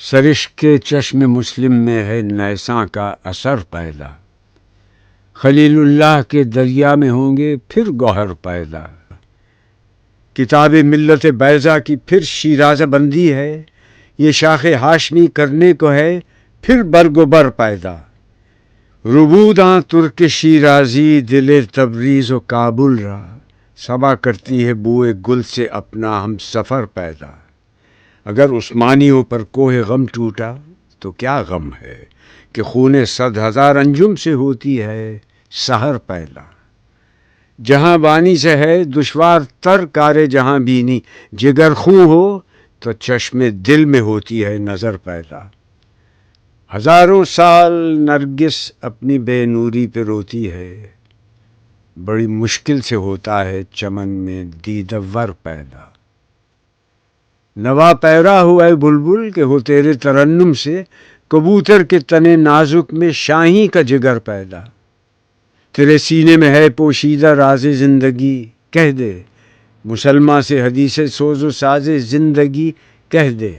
سرشک کے چشم مسلم میں ہے نیساں کا اثر پیدا، خلیل اللہ کے دریا میں ہوں گے پھر گوہر پیدا۔ کتاب ملت بیضا کی پھر شیرازہ بندی ہے، یہ شاخ ہاشمی کرنے کو ہے پھر برگ و بر پیدا۔ ربوداں ترک شیرازی دل تبریز و کابل را، صبا کرتی ہے بوئے گل سے اپنا ہم سفر پیدا۔ اگر عثمانیوں پر کوہ غم ٹوٹا تو کیا غم ہے کہ خون 100,000 انجم سے ہوتی ہے سحر پیدا۔ جہاں بانی سے ہے دشوار تر کار جہاں بینی، جگر خوں ہو تو چشم دل میں ہوتی ہے نظر پیدا۔ ہزاروں سال نرگس اپنی بے نوری پہ روتی ہے، بڑی مشکل سے ہوتا ہے چمن میں دیدہ ور پیدا۔ نوا پیرا ہو اے بلبل کہ ہو تیرے ترنم سے، کبوتر کے تنے نازک میں شاہی کا جگر پیدا۔ تیرے سینے میں ہے پوشیدہ راز زندگی، کہہ دے مسلماں سے حدیث سوز و ساز زندگی کہہ دے۔